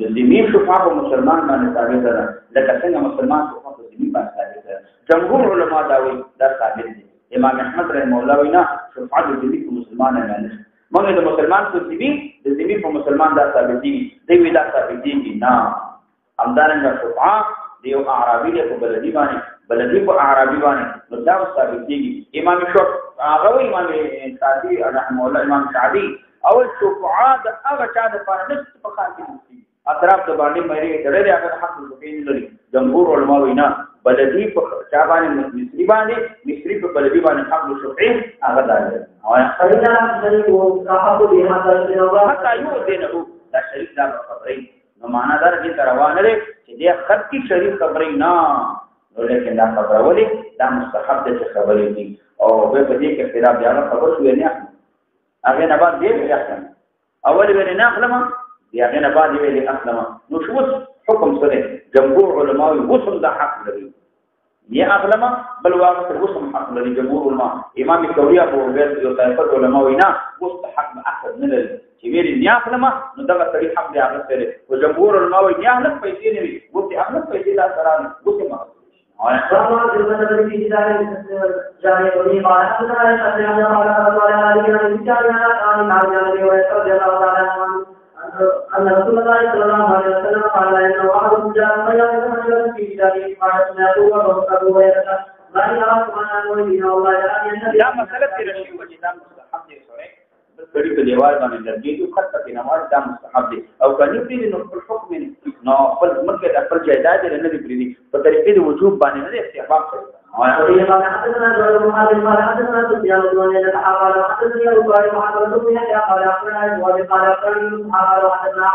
A: د دې شفاعت مسلمان باندې ثابت ده لکه څنګه مسلمان شفاعت د دې باندې ثابت ده جمهور علما دا وایي دا ثابت دي امام احمد رحمه الله وینا شفاعت د دې مسلمان نه موږ د مسلمان په دې د دې په مسلمان دا ثابت دي دوی دا ثابت دي نه همدارنګه شفاعت دیو عربی له بلدی باندې په عربي باندې نو دا ثابت دي امام هغه امام شافعي رحمه الله امام شافعي اول شفاعت هغه چا د پرنس په خاطر دي اطراف د باندې مېری ډېر هغه حق لري لري جمهور علما وینا بلدی په چا باندې مصری په بلدی باندې حق شفعي هغه دار او خلینا شریک صاحب دې هغه حتى یو دینه دا شریک دا خبرې نو معنا دار دې روانه لري چې دې خط کی شریک خبرې نه نو لیکن دا خبره ولي دا مستحب دې خبرې دي او به په دې کې اختلاف دی هغه خبر شو نه هغه نه بعد دې احسن اول به نه اخلم دی هغه نه بعد دې اخلم نو شو حکم سره جمهور علما وسم دا حق لري یا اخلم بل واقع وسم حق لري جمهور علما امام ثوري ابو عبيد یو طائفه علما وینا مستحق اخذ نه لري چې ویل نه اخلم نو دا صحیح حق دی هغه سره او جمهور علما وینا اخلم پیسې نه وي وته اخلم پیسې لا سره وته
B: فما جلنا في جدار جاري ولي قال حدثنا شافعي عن قال علي بن جابر عن عبد رضي الله تعالى عنه أن رسول الله صلى الله عليه وسلم قال إنه أحد جاء فيعلم في جداره قال سمعته وبصره ويرى ما يراكم أن أنوي الله
A: يا مسألة رشي وجدان مستحب دي سوري بڑی په دیوال باندې درګي یو خط په نماز دا مستحب دي او کني دې نو په حکم نو خپل مرګ د خپل جایداد نه دی پریدي په طریقې د وجوب باندې نه استحباب کوي او
B: دې باندې حدثنا جابر بن عبد الله حدثنا سفيان بن عيينة قال حدثني ابو بكر محمد بن يحيى قال اخبرنا ابو قال قال حدثنا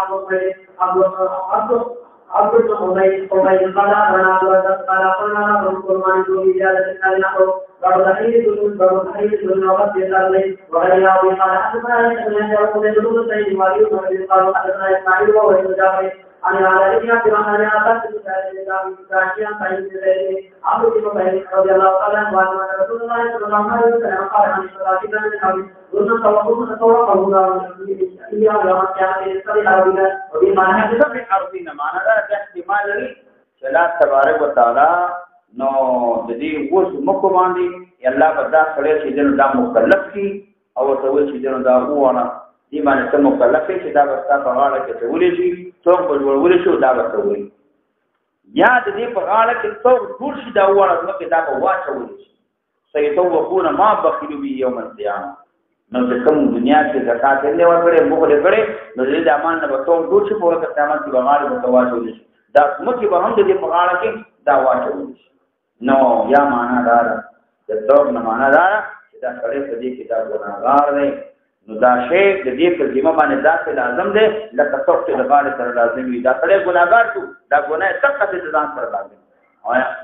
B: عبد بن حميد قال انا عبد الله قال اخبرنا رسول الله صلى الله عليه وسلم وقال حديث من وقت يسال وغير قال حدثنا ان يقول سيد مالك قال حدثنا اسماعيل وابن جعفر أنا على إذن أنا أتت من كاشيان طيب أبو بكر رضي الله تعالى عنه وأن رسول الله صلى الله عليه وسلم قال عن الصلاة كان قلنا توقف الله إياه يوم القيامة يسأل أرضنا وبما
A: حسب أرضنا معنا ذا احتمال لري الله تبارك وتعالى نو جدي وس مکو باندې الله بدا سره چې دنه دا مکلف کی او ته وې چې دنه دا وونه دی باندې ته مکلف چې دا وستا په غاړه کې ته ولې شي څوک په ولې شو دا وسته وې یا د دې په غاړه کې څوک ټول شي دا وونه نو کې دا په واچو ولې شي سيتوقون ما بخلوا بي يوم القيامه نو چې کوم دنیا کې زکات نه ورکړي موږ له کړي نو دې د امان نه وته ټول شي په ورته قیامت کې بغاړه متواجو شي دا مکه به هم د دې په غاړه کې دا واچو شي نو یا معنا دار د څوک نه معنا دار چې دا سره په دې کې دا ګناهګار دی نو دا شی د دې په ذمہ باندې ذات لازم دی لکه څوک چې د غاړه سره لازم وي دا سره ګناهګار شو دا ګناه تک د ځان سره لازم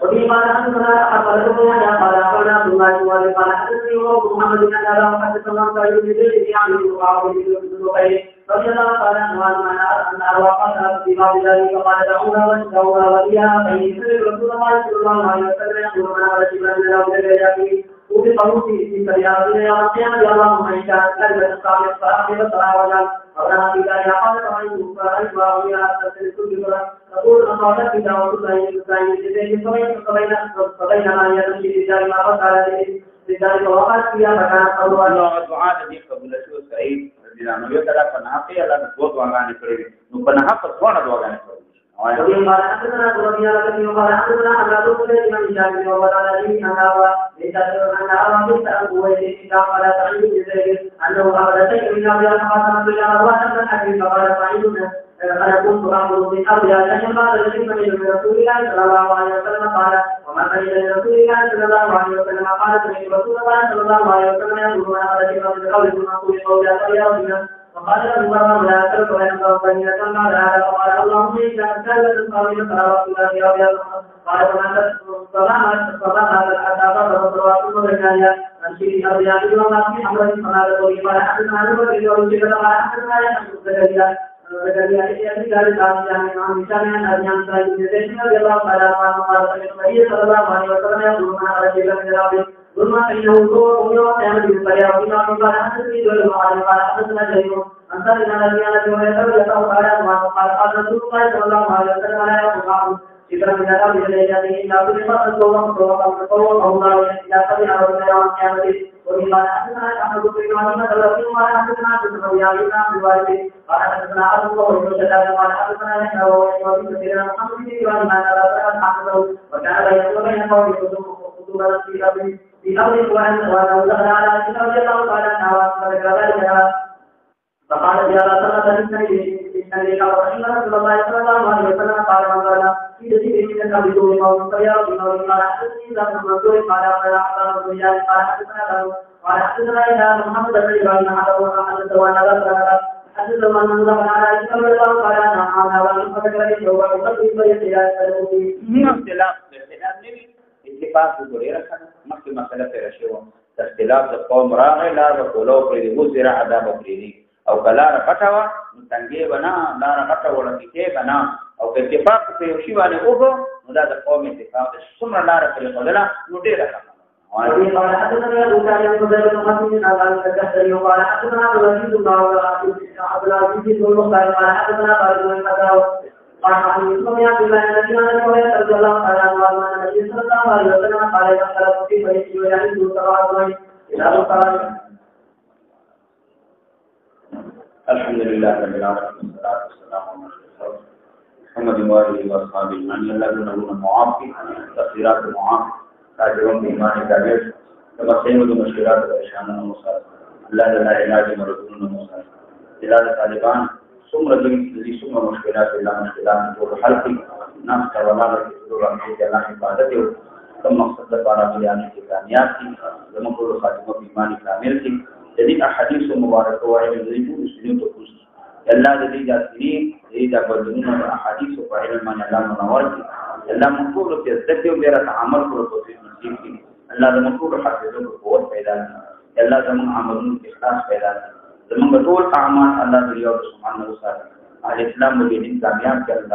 B: وبما أنزلنا أقبلنا يا قلنا الله وقال حدثني محمد بن عبد الله حدثنا قال بذلك يعني وقال بذلك فجاء قال أن أرواحنا في بعض ذلك قال دعونا وندعونا وليا فإن رسول الله صلى الله عليه وسلم يقولون على شباب من الأولاد وفي قوله في سريان يوم القيامة اللهم إن كانت كلمة الصالح فأخذ الصلاة وجل أولا في ذلك قال رأيت فرأيت وأولياء تسلسل بكرة تقول أصابت بدعوة الله فبينما هي تمشي في ذلك ما رد على ذلك وقالت فيها فكانت قولها
A: دعاء دې قبول شو سعيد رضی الله عنه کله پناه کې الله د دوه دعاګانې کړې نو پناه په څوڼه دعاګانې کړې
B: وبه قال حدثنا رضي الله عنه قال حدثنا عبد الله بن شاكر وقال علي أن أرى أبو ويل قال سعيد بن زيد أنه أخذ شيء من أبي الحسن بن الله بن حكيم فقال سعيد أنا كنت أمر بالأرض أن قال لشيء من رسول الله صلى الله عليه وسلم قال وما كان من رسول الله صلى الله عليه وسلم قال سمعت رسول الله صلى الله عليه وسلم يقول أنا على شيء من قول ثم أقول قولا فليرضنا وقال له مرة لا ترك وينظر بني سلمى هذا وقال اللهم إن كانت القوم فلا رسول الله قال وما فما العذاب فصلوات المدركانية عن شيء أرضيات وما في حمد فما لقوله قال حدثنا عن الرجل وجد قال حدثنا يحدث زكريا يأتي ذلك عن هشام عن أبي عن سعيد بن زيد رضي الله تعالى عنه قال سمعت النبي صلى الله عليه وسلم يقول من على شيء من الأرض ثم فإنه هو يوم القيامة بالفريق وبما قال حدثني ذو المعالي قال حدثنا جرير عن سعيد بن أبي عن أبي هريرة قال قال رسول الله صلى الله عليه وسلم لا يقول إذا من الأرض إلى إلا بما أنزل الله إلى سبيل ربنا يوم القيامة وبما حدثنا أحمد بن محمد وما حدثنا بن ربيعة عن الوالد قال حدثنا أبو بكر بن شداد قال حدثنا نحن وابن كثير محمد بن إبراهيم عن أبي حفظه وكان بين قوم خطوبة في أمر وأنه دخل على رسول الله تعالى عنه وذكر فقال يا رسول الله إن رسول الله صلى الله عليه وسلم قال من قال في ذكر من بدون موت فيا بنور قال حدثني ذا المنصور قال قال الرجال قال حدثنا قال حدثنا إلى محمد بن إبراهيم حدث وانا حدث من ذكر على رسول الله قال أنا وأن فذكر يوم وقد
A: من اختلاف اتفاق وګړي راځي مخکې مسله پیدا شوه اختلاف د قوم راغی لا وقولو پرې وزرا عذاب پرې او کلار پټاوه نو څنګه بنا لار پټاوه کې بنا او اتفاق په یو شی باندې وګو نو دا د قوم اتفاق څومره لار پرې خدلا نو ډیره
B: وعلي قال حدثنا أبو سعيد بن زيد بن حسين قال الكحلي قال حدثنا أبو العزيز بن عبد العزيز بن مختار قال حدثنا خالد بن فتاوى قال حديث من يعبد الله الذي كان يقول رضي الله تعالى عنه وعن النبي صلى الله عليه وسلم قال إذا اختلفوا في بيت ويعيد سبعة إلى القرآن.
A: الحمد لله رب العالمين والصلاة والسلام على محمد وآله وأصحابه أجمعين الذين لهم معافي تفسيرات المعافي تاجرون بإيمان كامل تمسين بمشكلات الإشعان المصاب الله لا علاج مرضون المصاب علاج طالبان ثم الذي ثم مشكلات الله مشكلات طول حلقي ناس كرامات طول عمري الله عبادته ثم مقصد para بيان الكاميات ثم كل خاتمه بإيمان كامل jadi ahadits mubarak wa ilmu muslim to kus Allah jadi jasini jadi badunna ahadits wa ilmu man Allah munawar Allah maqul fi sadaqi wa ta'amal ko to nasib ki Allah maqul hafizu ko qawat paida Allah zaman amalun ikhlas paida zaman betul amal Allah beliau subhanahu wa ta'ala اهل اسلام مجاهدین کامیاب کړل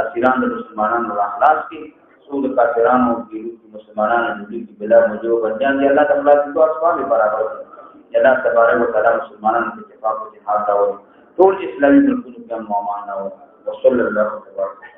A: اسیران د مسلمانانو اخلاص کې سود کافرانو او مسلمانانو د بلا موجو بندیان دی الله تعالی د اسباب برابر کړي الله تبارک وتعالى مسلمانانو په اتفاق او جهاد راوړي ټول اسلامي ملکونو کې امن او امان او صلی الله علیه وسلم